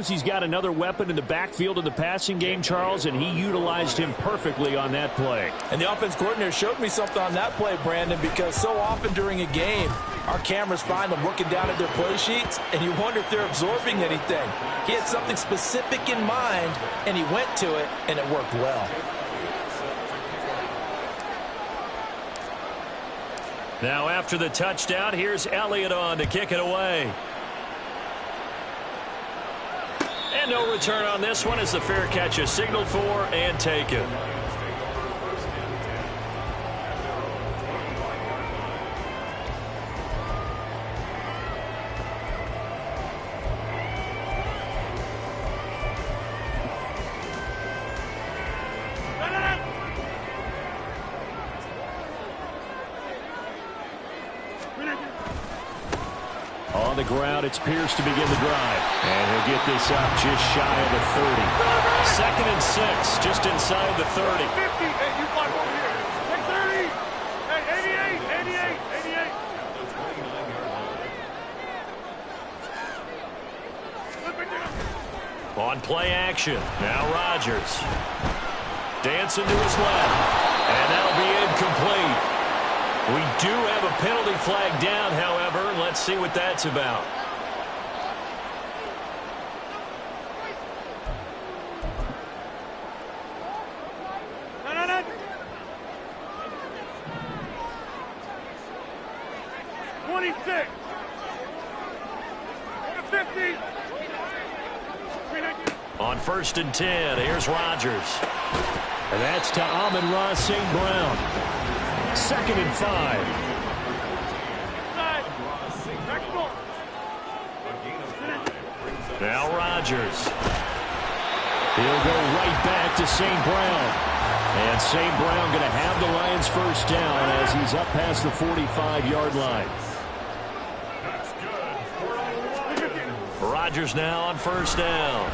He's got another weapon in the backfield of the passing game, Charles, and he utilized him perfectly on that play. And the offense coordinator showed me something on that play, Brandon, because so often during a game, our cameras find them looking down at their play sheets, and you wonder if they're absorbing anything. He had something specific in mind, and he went to it, and it worked well. Now after the touchdown, here's Elliott on to kick it away. And no return on this one as the fair catch is signaled for and taken. On the ground, it's Pierce to begin the drive. And he'll get this up just shy of the 30. 2nd and 6, just inside the 30. 50. Hey, you block over here. Hey, 30. Hey, 88, 88, 88. On play action, now Rodgers. Dancing to his left. And that'll be incomplete. We do have a penalty flag down, however. Let's see what that's about. No. 26. 50. On 1st and 10, here's Rodgers. And that's to Amon-Ra St. Brown. 2nd and 5. Now Rodgers. He'll go right back to St. Brown. And St. Brown going to have the Lions first down as he's up past the 45-yard line. Rodgers now on 1st down.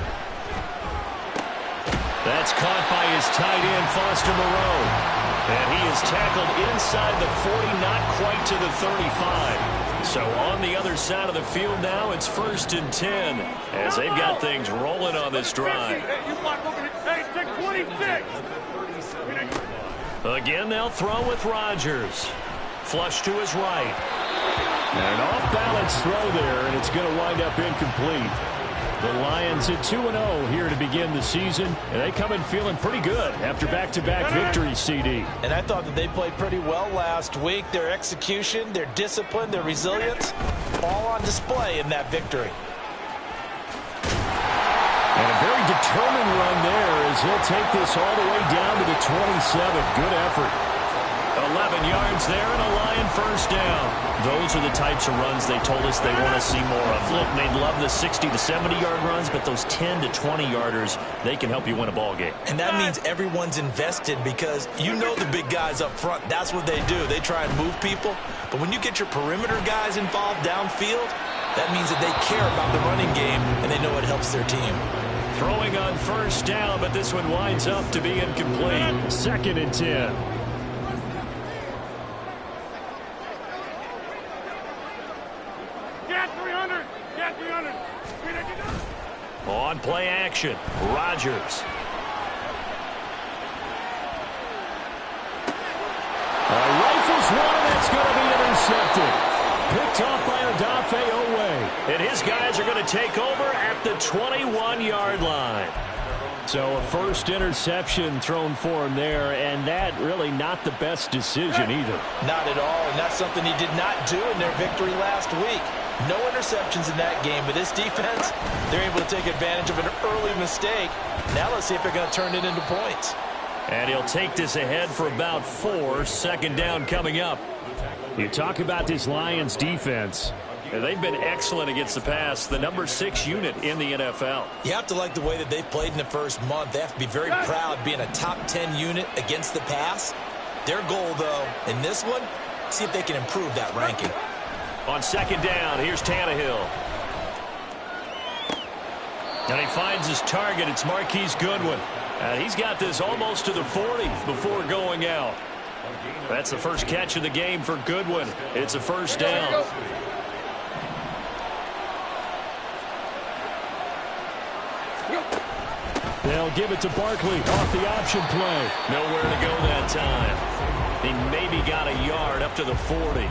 That's caught by his tight end, Foster Moreau. And he is tackled inside the 40, not quite to the 35. So on the other side of the field now, it's 1st and 10 as they've got things rolling on this drive. Hey, take 26. Again, they'll throw with Rodgers. Flush to his right. And an off-balance throw there, and it's going to wind up incomplete. The Lions at 2-0 here to begin the season, and they come in feeling pretty good after back-to-back victories, CD. And I thought that they played pretty well last week. Their execution, their discipline, their resilience, all on display in that victory. And a very determined run there as he'll take this all the way down to the 27. Good effort. 11 yards there and a Lion first down. Those are the types of runs they told us they want to see more of. Look, they love the 60 to 70-yard runs, but those 10 to 20-yarders, they can help you win a ball game. And that means everyone's invested because you know the big guys up front. That's what they do. They try and move people. But when you get your perimeter guys involved downfield, that means that they care about the running game and they know it helps their team. Throwing on 1st down, but this one winds up to be incomplete. 2nd and 10. On play action, Rodgers. Rifles one, that's going to be intercepted. Picked off by Odafe Oweh. And his guys are going to take over at the 21-yard line. So a first interception thrown for him there, and that really not the best decision either. Not at all, and that's something he did not do in their victory last week. No interceptions in that game, but this defense, they're able to take advantage of an early mistake. Now let's see if they're going to turn it into points. And he'll take this ahead for about 4. 2nd down coming up. You talk about this Lions defense. They've been excellent against the pass, the number 6 unit in the NFL. You have to like the way that they've played in the first month. They have to be very proud being a top 10 unit against the pass. Their goal, though, in this one, see if they can improve that ranking. On 2nd down, here's Tannehill. And he finds his target. It's Marquise Goodwin. And he's got this almost to the 40 before going out. That's the first catch of the game for Goodwin. It's a first down. They'll give it to Barkley off the option play. Nowhere to go that time. He maybe got a yard up to the 40.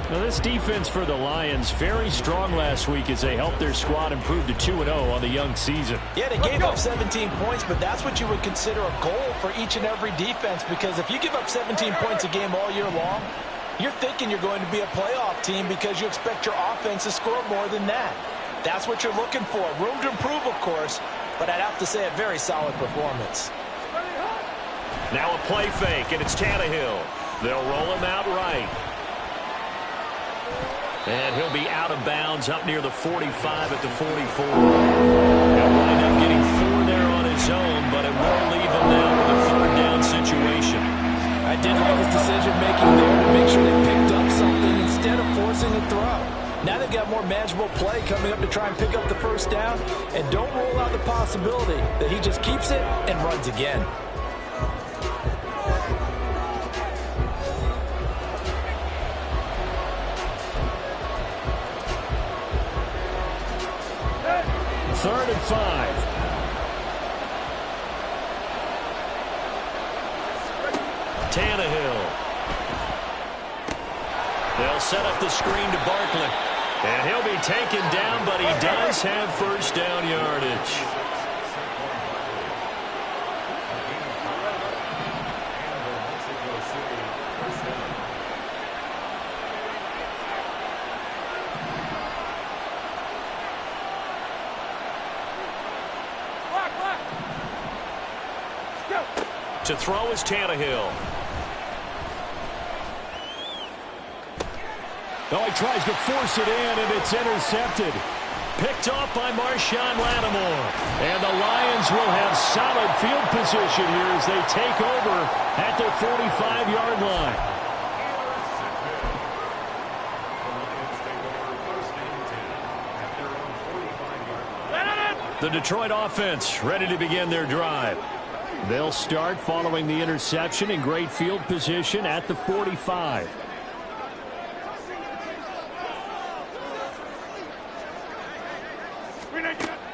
Now this defense for the Lions, very strong last week as they helped their squad improve to 2-0 on the young season. Yeah, they gave up 17 points, but that's what you would consider a goal for each and every defense, because if you give up 17 points a game all year long, you're thinking you're going to be a playoff team because you expect your offense to score more than that. That's what you're looking for. Room to improve, of course, but I'd have to say a very solid performance. Now a play fake, and it's Tannehill. They'll roll him out right. And he'll be out of bounds up near the 45 at the 44. He'll wind up getting 4 there on his own, but it will leave him now with a third down situation. I did like his decision-making there to make sure they picked up something instead of forcing a throw. Now they've got more manageable play coming up to try and pick up the first down, and don't rule out the possibility that he just keeps it and runs again. Third and 5. Tannehill. They'll set up the screen to Barkley. And he'll be taken down, but he does have first down yardage. To throw is Tannehill. Oh, he tries to force it in, and it's intercepted. Picked off by Marshawn Lattimore. And the Lions will have solid field position here as they take over at their 45-yard line. The Detroit offense ready to begin their drive. They'll start following the interception in great field position at the 45.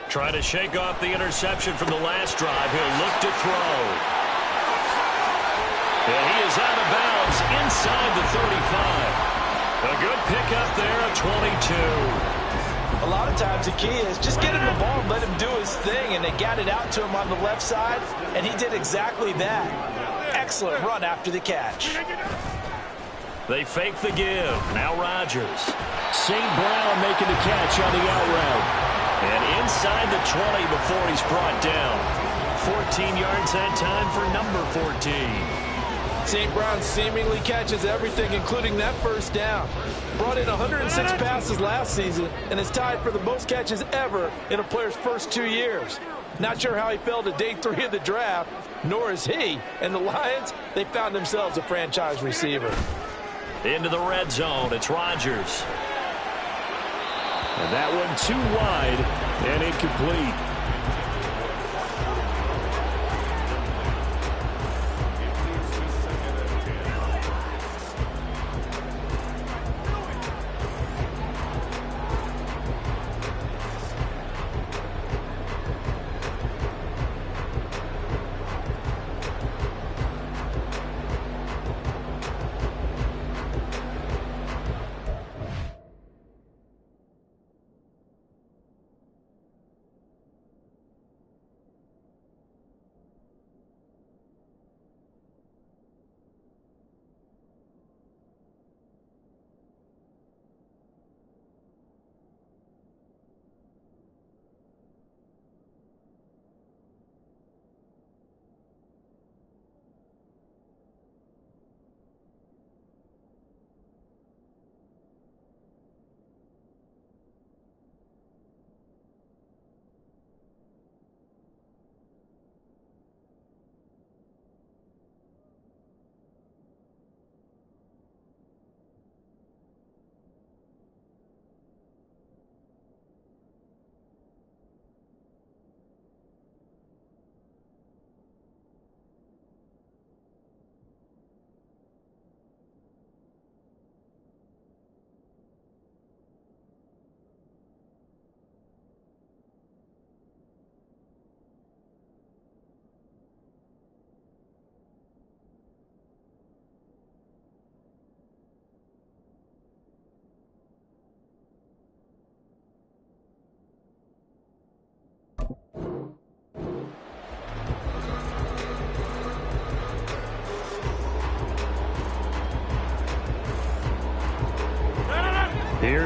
Trying to shake off the interception from the last drive. He'll look to throw. And he is out of bounds inside the 35. A good pickup there at 22. A lot of times the key is just get him the ball and let him do his thing, and they got it out to him on the left side, and he did exactly that. Excellent run after the catch. They fake the give. Now Rodgers. St. Brown making the catch on the out route. And inside the 20 before he's brought down. 14 yards that time for number 14. St. Brown seemingly catches everything, including that first down. Brought in 106 passes last season and is tied for the most catches ever in a player's first 2 years. Not sure how he fell to day 3 of the draft, nor is he. And the Lions, they found themselves a franchise receiver. Into the red zone, it's Rodgers. And that one too wide and incomplete.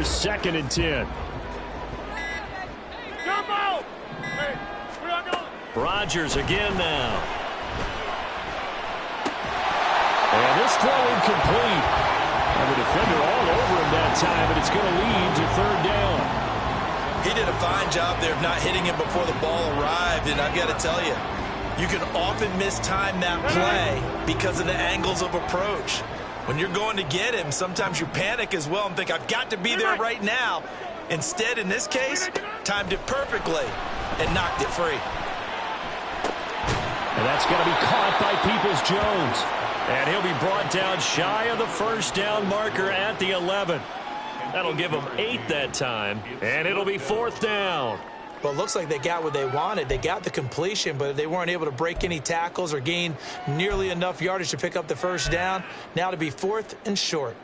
Here's 2nd and 10. Jump out! Hey, we're not going. Rodgers again now. And this throw incomplete. And the defender all over him that time, but it's going to lead to 3rd down. He did a fine job there of not hitting him before the ball arrived, and I've got to tell you, you can often mistime that play because of the angles of approach. When you're going to get him, sometimes you panic as well and think, I've got to be there right now. Instead, in this case, timed it perfectly and knocked it free. And that's going to be caught by Peoples-Jones. And he'll be brought down shy of the 1st down marker at the 11. That'll give them 8 that time, and it'll be 4th down. Well, it looks like they got what they wanted. They got the completion, but they weren't able to break any tackles or gain nearly enough yardage to pick up the 1st down. Now to be 4th and short.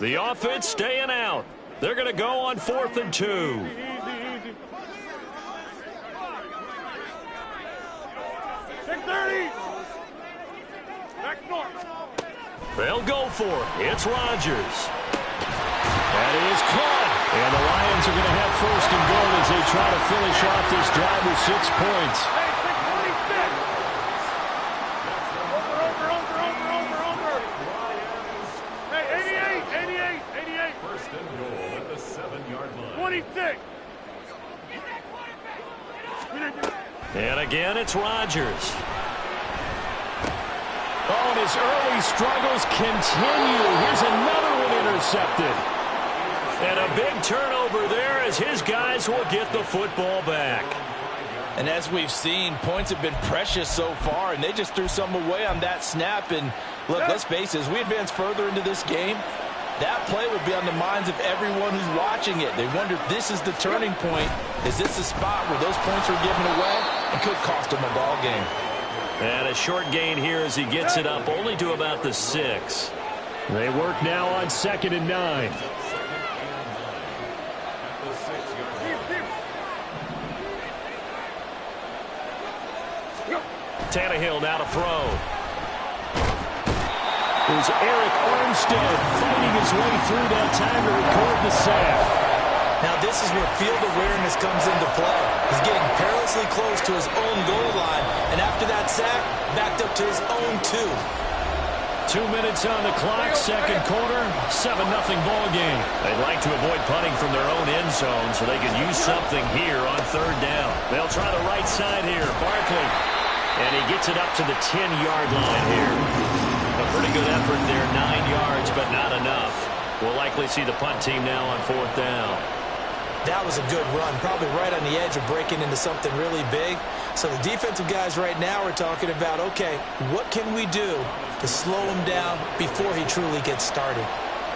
The offense staying out. They're going to go on 4th and 2. Easy. Take 30. Back north. They'll go for it. It's Rodgers. That is caught. And the Lions are going to have 1st and goal as they try to finish off this drive with 6 points. Hey, 626. Over. Hey, 88. 1st and goal at the 7-yard line. 26. And again, it's Rodgers. Oh, and his early struggles continue. Here's another one intercepted. And a big turnover there as his guys will get the football back. And as we've seen, points have been precious so far, and they just threw some away on that snap. And look, let's face it, as we advance further into this game, that play would be on the minds of everyone who's watching it. They wonder if this is the turning point. Is this the spot where those points are given away and could cost them a ball game? And a short gain here as he gets it up only to about the 6. They work now on 2nd and 9. Tannehill now to throw. There's Eric Armstead fighting his way through that time to record the sack. Now this is where field awareness comes into play. He's getting perilously close to his own goal line, and after that sack, backed up to his own 2. 2 minutes on the clock, 2nd quarter, 7-0 ball game. They'd like to avoid punting from their own end zone so they can use something here on 3rd down. They'll try the right side here, Barkley. And he gets it up to the 10-yard line here. A pretty good effort there, 9 yards, but not enough. We'll likely see the punt team now on 4th down. That was a good run, probably right on the edge of breaking into something really big. So the defensive guys right now are talking about, okay, what can we do to slow him down before he truly gets started?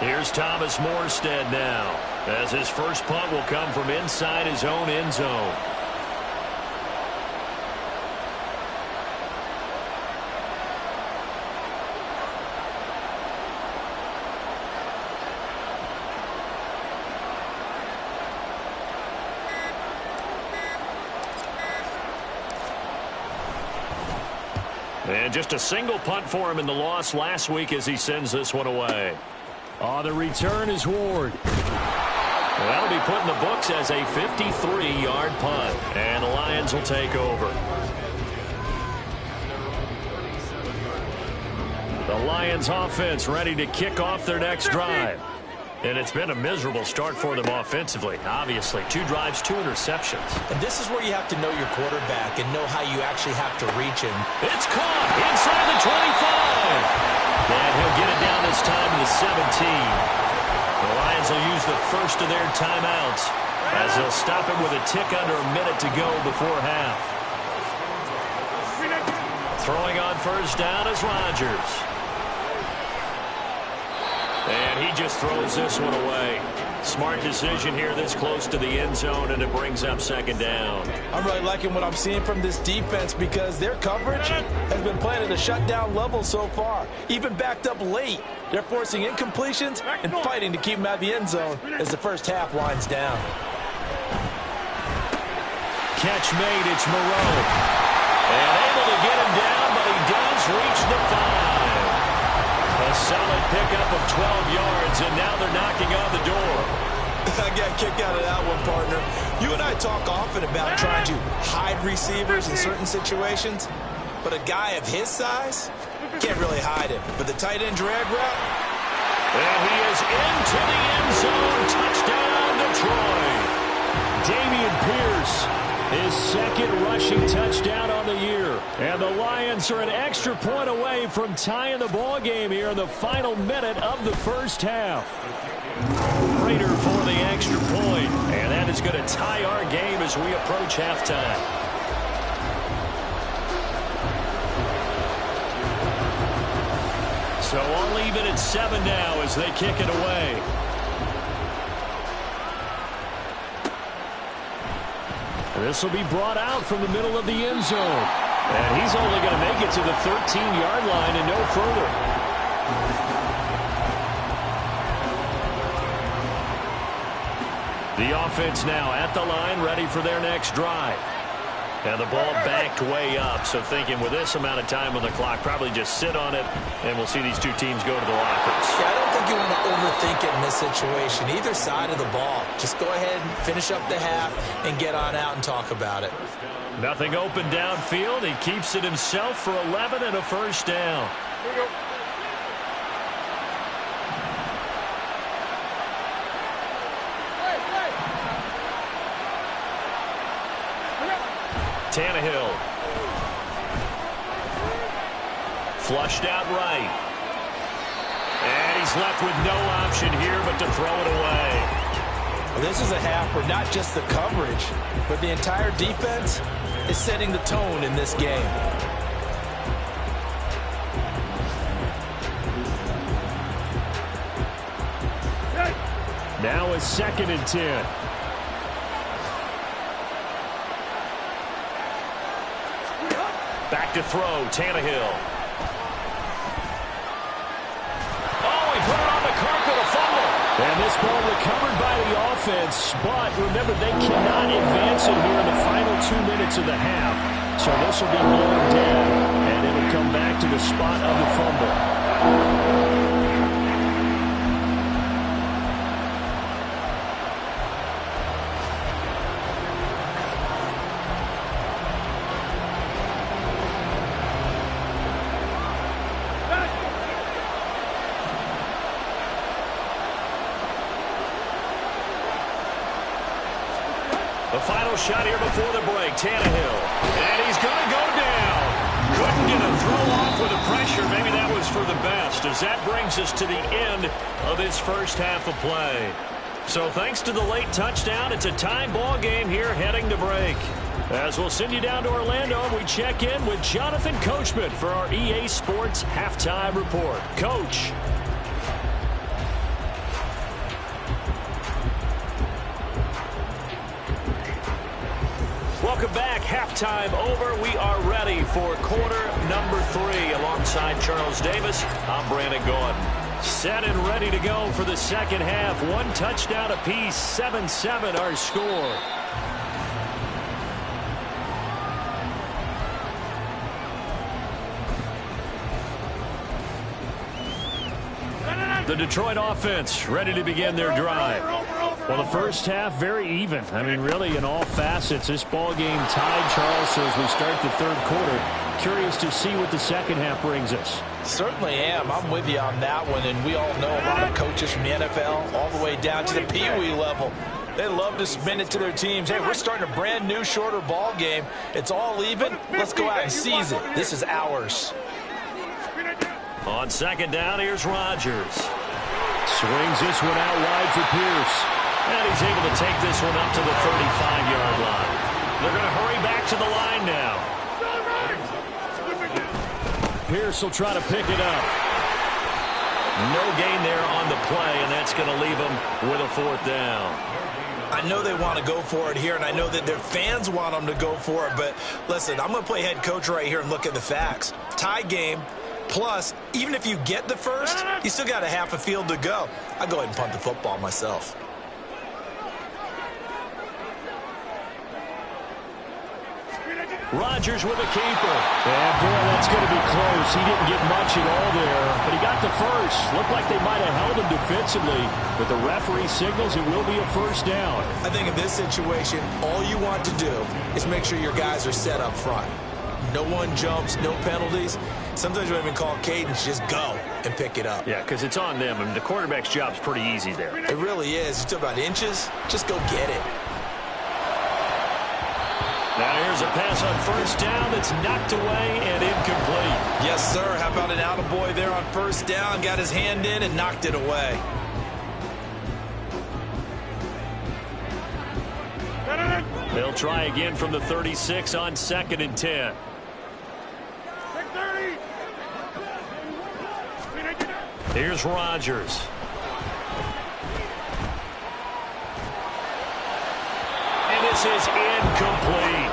Here's Thomas Morstead now, as his first punt will come from inside his own end zone. And just a single punt for him in the loss last week as he sends this one away. The return is Ward. That'll be put in the books as a 53-yard punt. And the Lions will take over. The Lions offense ready to kick off their next drive. And it's been a miserable start for them offensively. Obviously, 2 drives, 2 interceptions. And this is where you have to know your quarterback and know how you actually have to reach him. It's caught inside the 25. And he'll get it down this time to the 17. The Lions will use the first of their timeouts as they'll stop him with a tick under a minute to go before half. Throwing on 1st down is Rodgers. And he just throws this one away. Smart decision here this close to the end zone, and it brings up 2nd down. I'm really liking what I'm seeing from this defense because their coverage has been playing at a shutdown level so far. Even backed up late, they're forcing incompletions and fighting to keep them out of the end zone as the first half winds down. Catch made, it's Moreau. And able to get him down, but he does reach the 5. A A solid pickup of 12 yards, and now they're knocking on the door. I got a kick out of that one, partner. You and I talk often about trying to hide receivers in certain situations, but a guy of his size can't really hide him. But the tight end drag route, and he is into the end zone. Touchdown, Detroit. Dameon Pierce, his second rushing touchdown on the year. And the Lions are an extra point away from tying the ball game here in the final minute of the first half. Prater for the extra point, and that is going to tie our game as we approach halftime. So all even at 7 now as they kick it away. This will be brought out from the middle of the end zone. And he's only going to make it to the 13-yard line and no further. The offense now at the line, ready for their next drive. And the ball backed way up, so thinking with this amount of time on the clock, probably just sit on it, and we'll see these two teams go to the lockers. Yeah, I don't think you want to overthink it in this situation. Either side of the ball. Just go ahead and finish up the half and get on out and talk about it. Nothing open downfield. He keeps it himself for 11 and a first down. Here we go. Tannehill. Flushed out right. And he's left with no option here but to throw it away. Well, this is a half where not just the coverage, but the entire defense is setting the tone in this game. Now it's 2nd and 10. Back to throw, Tannehill. Oh, he put it on the carpet, a fumble. And this ball recovered by the offense, but remember, they cannot advance it here in the final 2 minutes of the half. So this will be blown down, and it'll come back to the spot of the fumble. The final shot here before the break, Tannehill. And he's going to go down. Couldn't get a throw off with the pressure. Maybe that was for the best, as that brings us to the end of this first half of play. So thanks to the late touchdown, it's a tie ball game here heading to break. As we'll send you down to Orlando, we check in with Jonathan Coachman for our EA Sports Halftime Report. Coach. Welcome back. Halftime over. We are ready for quarter number 3. Alongside Charles Davis, I'm Brandon Gaudin. Set and ready to go for the second half. 1 touchdown apiece. 7-7 our score. The Detroit offense ready to begin their drive. Well, the first half very even. I mean, really in all facets, this ball game tied, Charles. So as we start the third quarter, curious to see what the second half brings us. Certainly am. I'm with you on that one, and we all know a lot of coaches from the NFL all the way down to the Pee-wee level. They love to spin it to their teams. Hey, we're starting a brand new, shorter ball game. It's all even. Let's go out and seize it. This is ours. On second down, here's Rodgers. Swings this one out wide for Pierce. And he's able to take this one up to the 35-yard line. They're going to hurry back to the line now. Pierce will try to pick it up. No gain there on the play, and that's going to leave him with a 4th down. I know they want to go for it here, and I know that their fans want them to go for it. But listen, I'm going to play head coach right here and look at the facts. Tie game. Plus, even if you get the first, you still got a half a field to go. I'll go ahead and punt the football myself. Rodgers with a keeper. And, boy, that's going to be close. He didn't get much at all there, but he got the first. Looked like they might have held him defensively, but the referee signals it will be a first down. I think in this situation, all you want to do is make sure your guys are set up front. No one jumps, no penalties. Sometimes you don't even call cadence, just go and pick it up. Yeah, because it's on them. I mean, the quarterback's job's pretty easy there. It really is. It's about inches. Just go get it. Now here's a pass on first down that's knocked away and incomplete. Yes, sir. How about an attaboy there on first down? Got his hand in and knocked it away. They'll try again from the 36 on 2nd and 10. Here's Rodgers. And this is incomplete.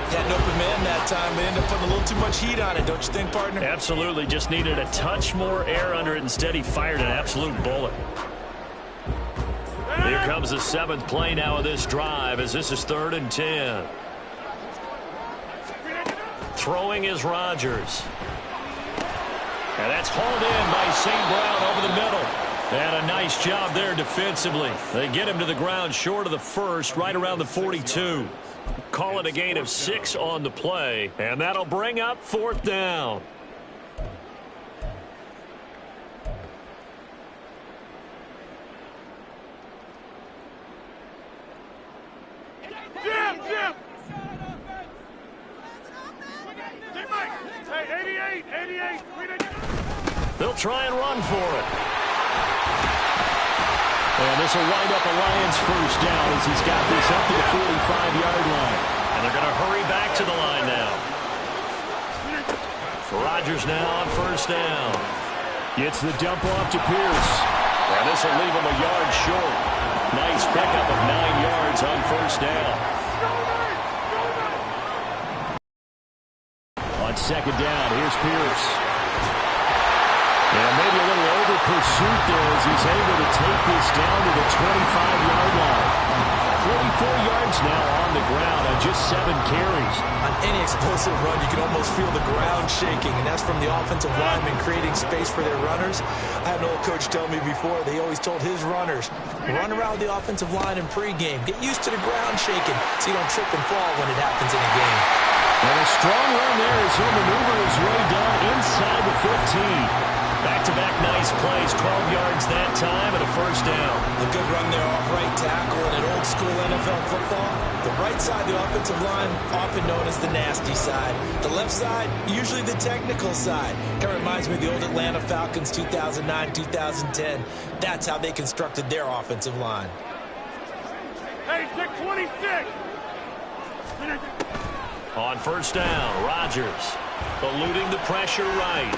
Had an open man that time. They ended up putting a little too much heat on it, don't you think, partner? Absolutely. Just needed a touch more air under it. Instead, he fired an absolute bullet. Here comes the 7th play now of this drive as this is 3rd and 10. Throwing is Rodgers. And that's hauled in by St. Brown over the middle. And a nice job there defensively. They get him to the ground short of the first, right around the 42. Call it a gain of 6 on the play. And that'll bring up 4th down. Jim! Hey, 88! They'll try and run for it. And this will wind up a Lions first down as he's got this up to the 45-yard line. And they're going to hurry back to the line now. Rodgers now on first down. Gets the dump off to Pierce. And this will leave him a yard short. Nice pickup of 9 yards on first down. On 2nd down, here's Pierce. And maybe a little over pursuit there as he's able to take this down to the 25-yard line. 44 yards now on the ground on just 7 carries. On any explosive run, you can almost feel the ground shaking, and that's from the offensive linemen creating space for their runners. I had an old coach tell me before, they always told his runners, run around the offensive line in pregame. Get used to the ground shaking so you don't trip and fall when it happens in a game. And a strong run there as he'll maneuver his way down inside the 15. Back-to-back nice plays, 12 yards that time and a first down. A good run there off right tackle in an old-school NFL football. The right side of the offensive line, often known as the nasty side. The left side, usually the technical side. Kind of reminds me of the old Atlanta Falcons 2009-2010. That's how they constructed their offensive line. Hey, 626! On first down, Rodgers eluding the pressure right.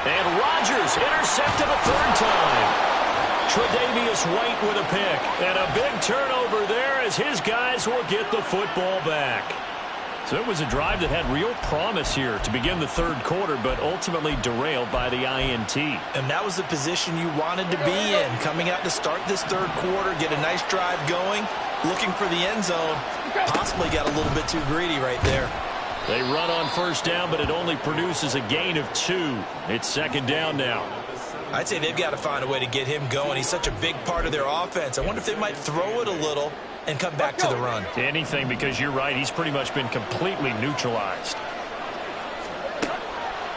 And Rodgers intercepted a 3rd time. Tre'Davious White with a pick. And a big turnover there as his guys will get the football back. So it was a drive that had real promise here to begin the 3rd quarter, but ultimately derailed by the INT. And that was the position you wanted to be in. Coming out to start this 3rd quarter, get a nice drive going, looking for the end zone. Possibly got a little bit too greedy right there. They run on first down, but it only produces a gain of 2. It's 2nd down now. I'd say they've got to find a way to get him going. He's such a big part of their offense. I wonder if they might throw it a little and come back to the run. Anything, because you're right. He's pretty much been completely neutralized.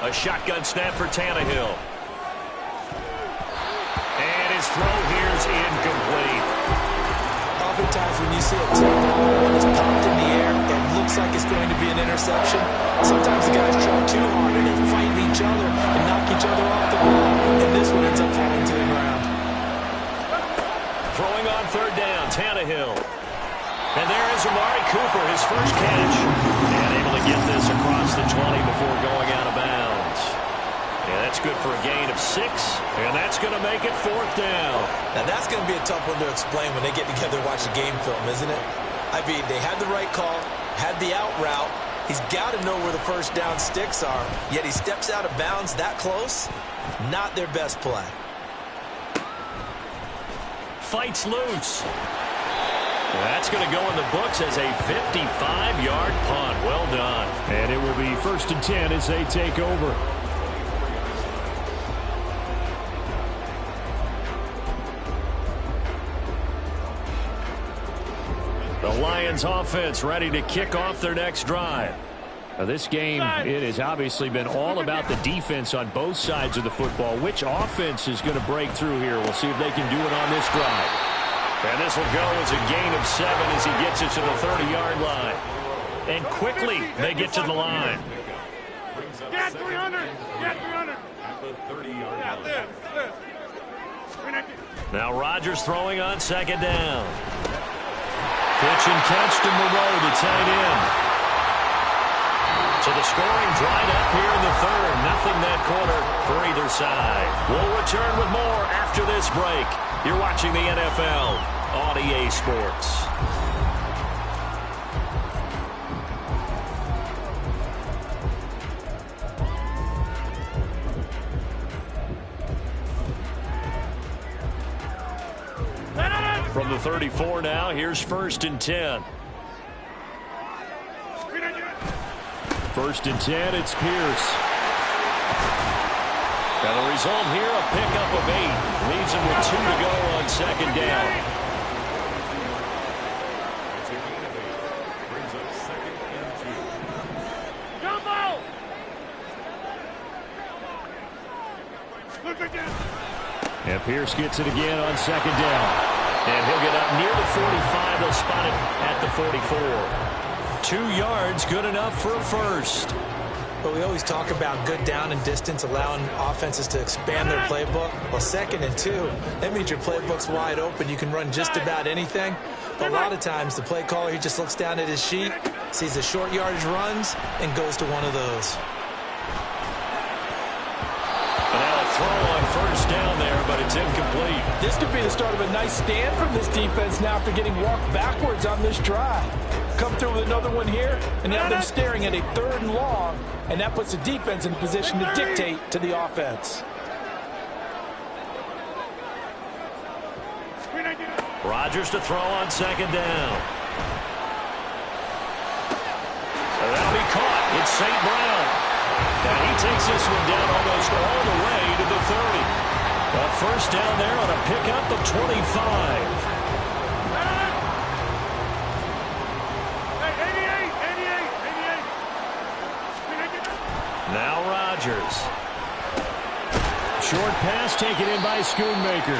A shotgun snap for Tannehill. And his throw here is incomplete. Oftentimes when you see a ball that's popped in the air, it looks like it's going to be an interception. Sometimes the guys try too hard and they fight each other and knock each other off the ball, and this one ends up falling to the ground. Throwing on 3rd down, Tannehill. And there is Amari Cooper, his first catch. And able to get this across the 20 before going out of bounds. And that's good for a gain of 6, and that's going to make it 4th down. Now that's going to be a tough one to explain when they get together and watch the game film, isn't it? I mean, they had the right call, had the out route. He's got to know where the first down sticks are, yet he steps out of bounds that close. Not their best play. Fights loose. That's going to go in the books as a 55-yard punt. Well done. And it will be 1st and 10 as they take over. The Lions offense ready to kick off their next drive. Now this game, it has obviously been all about the defense on both sides of the football. Which offense is going to break through here? We'll see if they can do it on this drive. And this will go as a gain of 7 as he gets it to the 30-yard line. And quickly they get to the line. Get 300! Get 300! Now Rodgers throwing on 2nd down. Pitch and catch to Moreau, the tight end. So the scoring dried up here in the 3rd. Nothing that quarter for either side. We'll return with more after this break. You're watching the NFL on EA Sports. From the 34 now, here's 1st and 10. 1st and 10, it's Pierce. Now the result here, a pickup of 8. Leaves him with 2 to go on 2nd down. Brings up 2nd and 2. Jumbo! Look again. And Pierce gets it again on 2nd down. And he'll get up near the 45. They'll spot it at the 44. 2 yards, good enough for a first. But we always talk about good down and distance, allowing offenses to expand their playbook. Well, 2nd and 2, that means your playbook's wide open. You can run just about anything. But a lot of times, the play caller, he just looks down at his sheet, sees the short yardage runs, and goes to one of those. And now a throw on 1st down there, but it's incomplete. This could be the start of a nice stand from this defense now after getting walked backwards on this drive. Come through with another one here, and now they're staring at a 3rd and long, and that puts the defense in position to dictate to the offense. Rodgers to throw on 2nd down. And that'll be caught. It's St. Brown. And he takes this one down almost all the way to the 30. A 1st down there on a pickup of 25. Now Rodgers. Short pass taken in by Schoonmaker.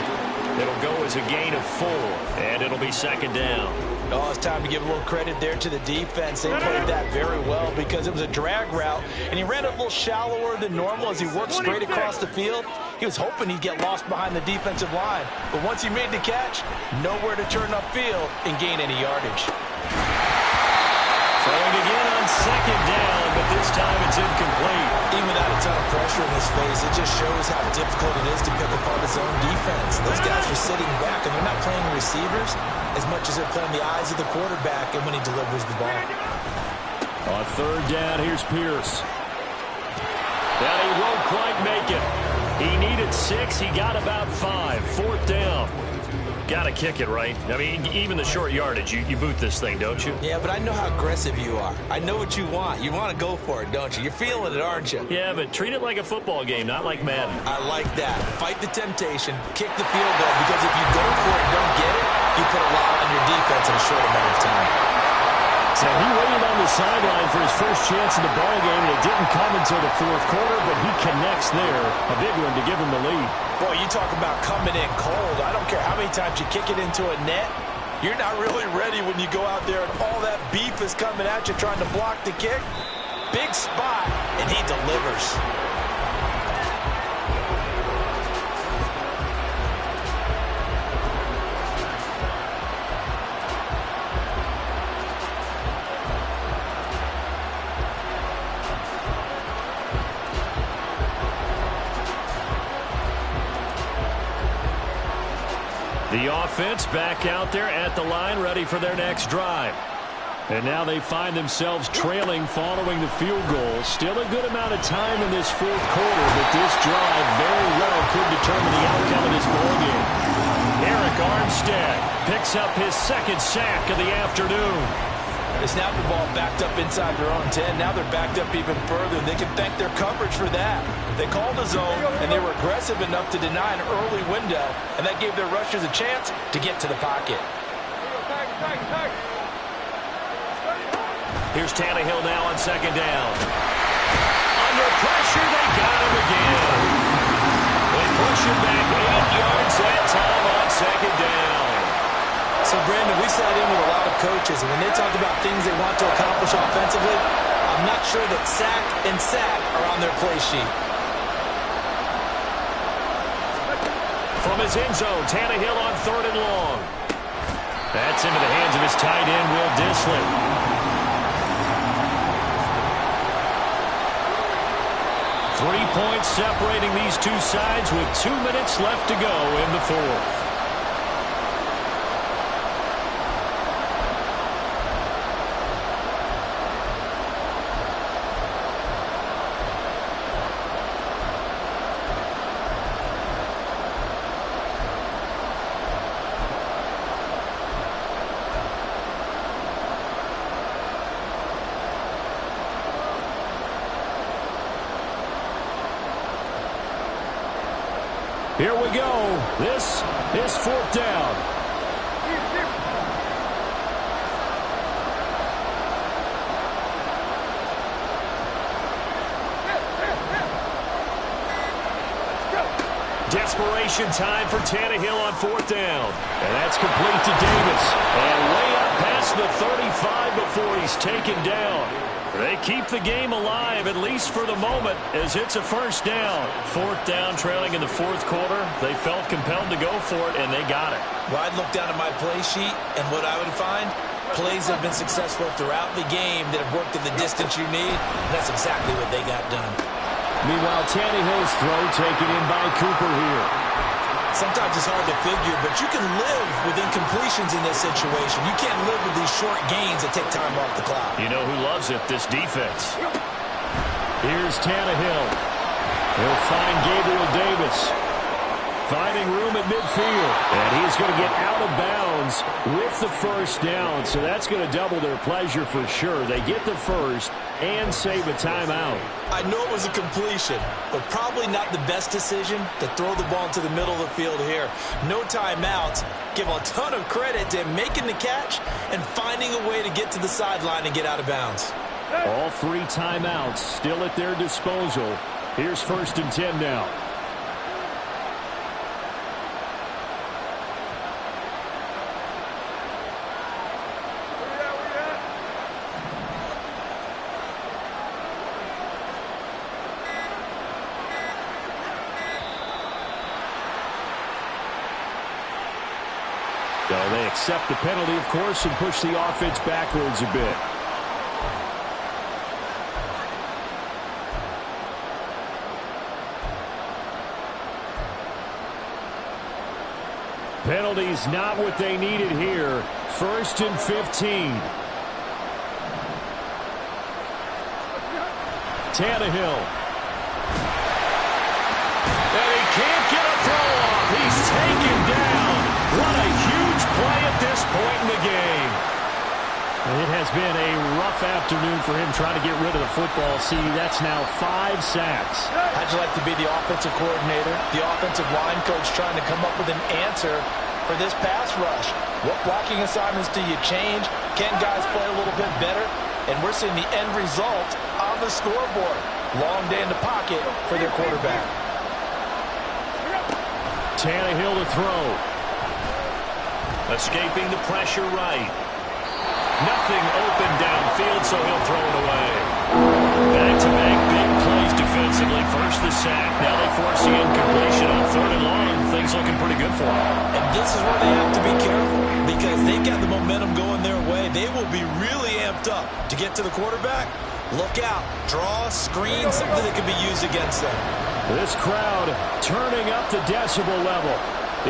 It'll go as a gain of 4, and it'll be 2nd down. Oh, it's time to give a little credit there to the defense. They played that very well because it was a drag route, and he ran it a little shallower than normal as he worked straight across the field. He was hoping he'd get lost behind the defensive line, but once he made the catch, nowhere to turn upfield and gain any yardage. Throwing again on 2nd down, but this time it's incomplete. Even without a ton of pressure in his face, it just shows how difficult it is to pick apart his own defense. Those guys are sitting back, and they're not playing receivers as much as they're playing the eyes of the quarterback and when he delivers the ball. On 3rd down, here's Pierce. That he won't quite make it. He needed 6. He got about 5. 4th down. Got to kick it, right? I mean, even the short yardage, you boot this thing, don't you? Yeah, but I know how aggressive you are. I know what you want. You want to go for it, don't you? You're feeling it, aren't you? Yeah, but treat it like a football game, not like Madden. I like that. Fight the temptation. Kick the field goal, because if you go for it and don't get it, you put a lot on your defense in a short amount of time. So he waited on the sideline for his first chance in the ball game, and it didn't come until the 4th quarter, but he connects there. A big one to give him the lead. Boy, you talk about coming in cold. I don't care how many times you kick it into a net. You're not really ready when you go out there and all that beef is coming at you trying to block the kick. Big spot, and he delivers. The offense back out there at the line, ready for their next drive. And now they find themselves trailing following the field goal. Still a good amount of time in this 4th quarter, but this drive very well could determine the outcome of this ball game. Arik Armstead picks up his second sack of the afternoon. They snapped the ball backed up inside their own 10. Now they're backed up even further. They can thank their coverage for that. They called a zone, and they were aggressive enough to deny an early window, and that gave their rushers a chance to get to the pocket. Here's Tannehill now on second down. Under pressure, they got him again. They push him back 8 yards that time on second down. So, Brandon, we sat in with a lot of coaches, and when they talk about things they want to accomplish offensively, I'm not sure that sack and sack are on their play sheet. From his end zone, Tannehill on 3rd and long. That's into the hands of his tight end, Will Dissly. 3 points separating these two sides with 2 minutes left to go in the fourth. Here we go. This is 4th down. Desperation time for Tannehill on 4th down. And that's complete to Davis. And way up past the 35 before he's taken down. They keep the game alive, at least for the moment, as it's a first down. 4th down, trailing in the 4th quarter. They felt compelled to go for it, and they got it. Well, I'd look down at my play sheet, and what I would find, plays have been successful throughout the game that have worked at the distance you need, and that's exactly what they got done. Meanwhile, Tannehill's throw taken in by Cooper here. Sometimes it's hard to figure, but you can live with incompletions in this situation. You can't live with these short gains that take time off the clock. You know who loves it? This defense. Here's Tannehill. He'll find Gabriel Davis. Finding room at midfield. And he's going to get out of bounds with the first down. So that's going to double their pleasure for sure. They get the first and save a timeout. I know it was a completion, but probably not the best decision to throw the ball to the middle of the field here. No timeouts. Give a ton of credit to him making the catch and finding a way to get to the sideline and get out of bounds. All 3 timeouts still at their disposal. Here's 1st and 10 now. So they accept the penalty, of course, and push the offense backwards a bit. Penalties not what they needed here. 1st and 15. Tannehill. And he can't get a throw off. He's taken down. What a huge play at this point in the game. It has been a rough afternoon for him trying to get rid of the football. See, that's now 5 sacks. How'd you like to be the offensive coordinator, the offensive line coach trying to come up with an answer for this pass rush? What blocking assignments do you change? Can guys play a little bit better? And we're seeing the end result on the scoreboard. Long day in the pocket for their quarterback. Tannehill to throw. Escaping the pressure right. Nothing open downfield, so he'll throw it away. Back-to-back big plays defensively. First the sack. Now they force the incompletion on 3rd and long. Things looking pretty good for them. And this is where they have to be careful because they've got the momentum going their way. They will be really amped up to get to the quarterback. Look out. Draw, screen, something that can be used against them. This crowd turning up the decibel level.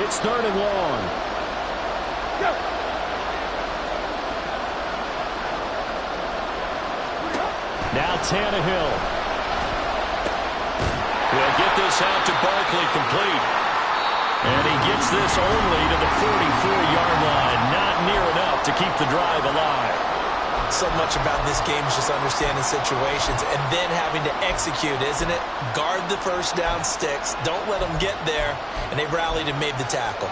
It's 3rd and long. Now Tannehill. Will get this out to Barkley, complete. And he gets this only to the 44-yard line. Not near enough to keep the drive alive. So much about this game is just understanding situations and then having to execute, isn't it? Guard the first down sticks. Don't let them get there. And they rallied and made the tackle.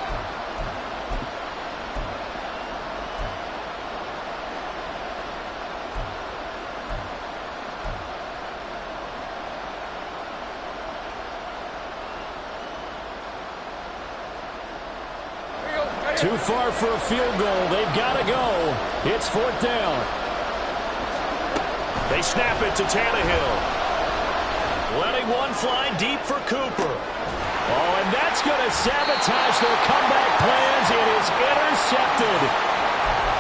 Too far for a field goal. They've got to go. It's 4th down. They snap it to Tannehill. Letting one fly deep for Cooper. Oh, and that's going to sabotage their comeback plans. It is intercepted.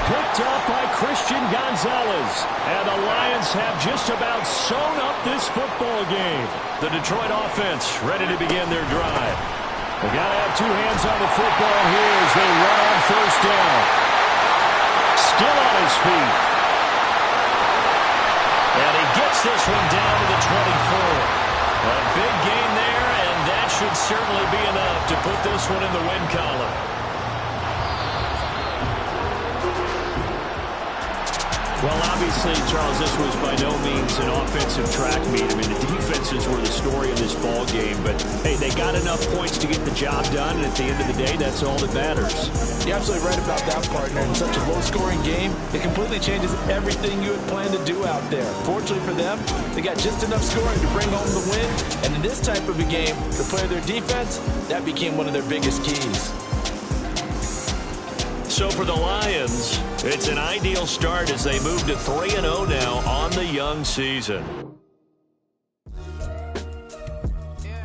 Picked up by Christian Gonzalez. And the Lions have just about sewn up this football game. The Detroit offense ready to begin their drive. They got to have two hands on the football here as they run on 1st down. Still on his feet. And he gets this one down to the 24. A big gain there, and that should certainly be enough to put this one in the win column. Well, obviously, Charles, this was by no means an offensive track meet. I mean, the defenses were the story of this ball game. But, hey, they got enough points to get the job done, and at the end of the day, that's all that matters. You're absolutely right about that, partner. In such a low-scoring game, it completely changes everything you had planned to do out there. Fortunately for them, they got just enough scoring to bring home the win. And in this type of a game, to play their defense, that became one of their biggest keys. So for the Lions, it's an ideal start as they move to 3-0 now on the young season.